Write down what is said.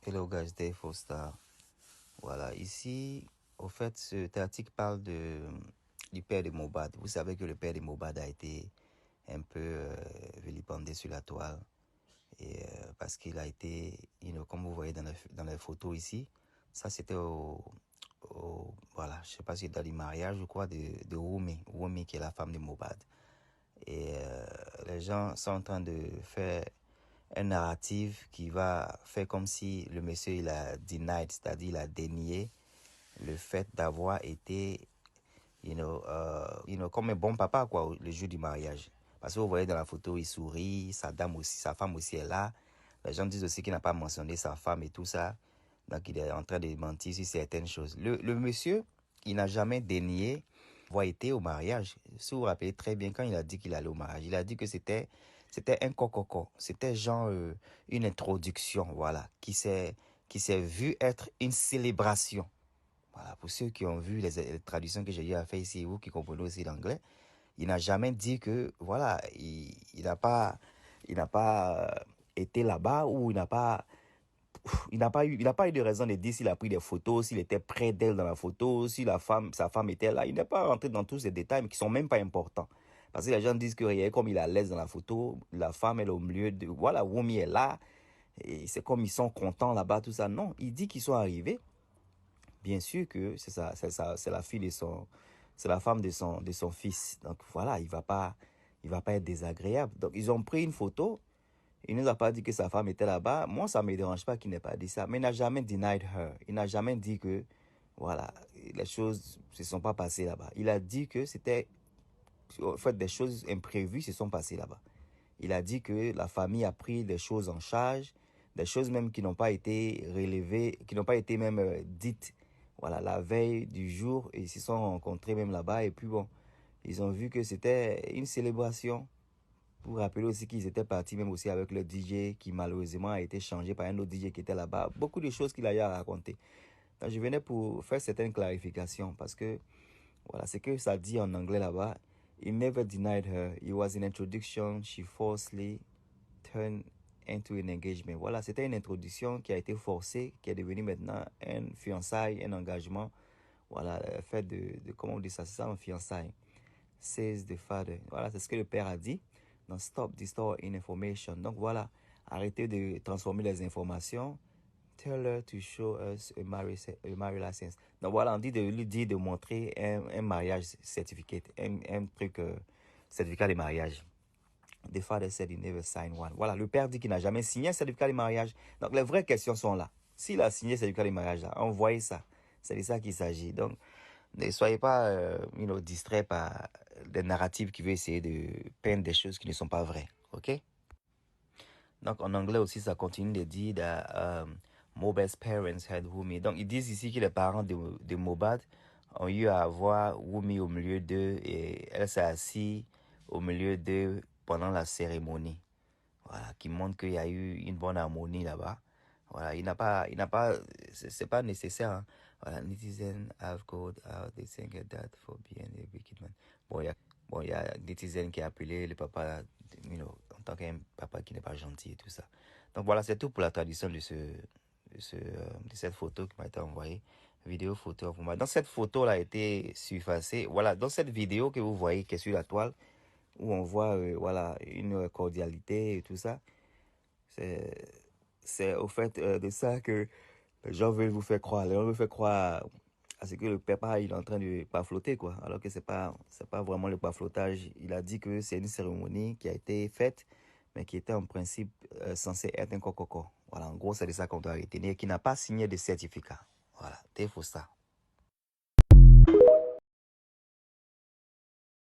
Hello guys, Dave Foster. Voilà, ici, au fait, cet article parle du père de Mohbad. Vous savez que le père de Mohbad a été un peu vilipendé sur la toile. Et parce qu'il a été, comme vous voyez dans les photos ici, ça c'était voilà, je sais pas si c'est dans le mariage, je crois, de Wumi qui est la femme de Mohbad. Et les gens sont en train de faire un narratif qui va faire comme si le monsieur il a denied, c'est-à-dire il a dénié le fait d'avoir été, comme un bon papa quoi, le jour du mariage. Parce que vous voyez dans la photo, il sourit, sa dame aussi, sa femme aussi est là. Les gens disent aussi qu'il n'a pas mentionné sa femme et tout ça. Donc il est en train de mentir sur certaines choses. Le monsieur, il n'a jamais dénié avoir été au mariage. Si vous vous rappelez très bien, quand il a dit qu'il allait au mariage, il a dit que c'était un cococo. C'était genre une introduction, voilà, qui s'est vu être une célébration. Voilà, pour ceux qui ont vu les traductions que j'ai eu à faire ici, et vous qui comprenez aussi l'anglais, il n'a jamais dit que, voilà, il n'a pas été là-bas ou il n'a pas eu de raison de dire s'il a pris des photos, s'il était près d'elle dans la photo, si sa femme était là. Il n'est pas rentré dans tous ces détails, mais qui sont même pas importants. Parce que les gens disent que regarde, comme il est à l'aise dans la photo, la femme elle est au milieu de, voilà, Wumi est là, et c'est comme ils sont contents là-bas, tout ça. Non, il dit qu'ils sont arrivés. Bien sûr que c'est la fille c'est la femme de son fils. Donc voilà, il va pas être désagréable. Donc ils ont pris une photo. Il nous a pas dit que sa femme était là-bas. Moi, ça me dérange pas qu'il n'ait pas dit ça. Mais il n'a jamais denied her. Il n'a jamais dit que, voilà, les choses se sont pas passées là-bas. Il a dit que c'était, en fait, des choses imprévues se sont passées là-bas. Il a dit que la famille a pris des choses en charge, des choses même qui n'ont pas été relevées, qui n'ont pas été même dites, voilà, la veille du jour. Et ils se sont rencontrés même là-bas. Et puis bon, ils ont vu que c'était une célébration. Pour rappeler aussi qu'ils étaient partis même aussi avec le DJ qui malheureusement a été changé par un autre DJ qui était là-bas. Beaucoup de choses qu'il a eu à raconter. Donc je venais pour faire certaines clarifications parce que voilà, c'est que ça dit en anglais là-bas. He never denied her. It was an introduction. She falsely turned into an engagement. Voilà, c'était une introduction qui a été forcée, qui est devenue maintenant un fiançailles, un engagement. Voilà, le fait comment on dit ça, c'est ça, un fiançailles. Says the father. Voilà, c'est ce que le père a dit. Donc, stop distort in information. Donc, voilà, arrêtez de transformer les informations. Tell her to show us a marriage license. Donc, voilà, on dit de lui dire de montrer un mariage certificate, un truc, certificat de mariage. The father said he never signed one. Voilà, le père dit qu'il n'a jamais signé un certificat de mariage. Donc, les vraies questions sont là. S'il a signé un certificat de mariage, là, envoyez ça. C'est de ça qu'il s'agit. Donc, ne soyez pas distraits par des narratifs qui veulent essayer de peindre des choses qui ne sont pas vraies. OK? Donc, en anglais aussi, ça continue de dire that Mohbad's parents had Wumi. Donc, ils disent ici que les parents de Mohbad ont eu à voir Wumi au milieu d'eux et elle s'est assise au milieu d'eux pendant la cérémonie. Voilà, qui montre qu'il y a eu une bonne harmonie là-bas. Voilà, c'est pas nécessaire. Hein. Voilà, Netizen have called out the singer that for being a wicked man. Il y a Netizen qui a appelé le papa, en tant qu'un papa qui n'est pas gentil et tout ça. Donc voilà, c'est tout pour la traduction de cette photo qui m'a été envoyée. Vidéo, photo. Donc cette photo-là a été surfacée. Voilà, dans cette vidéo que vous voyez qui est sur la toile, où on voit voilà, une cordialité et tout ça. C'est au fait de ça que les gens veulent vous faire croire. Les gens veulent faire croire à ce que le papa il est en train de pafloter, quoi. Alors que c'est pas vraiment le paflotage. Il a dit que c'est une cérémonie qui a été faite, mais qui était en principe censée être un cococo. Voilà, en gros, c'est de ça qu'on doit retenir, qui n'a pas signé de certificat. Voilà, c'est faux ça.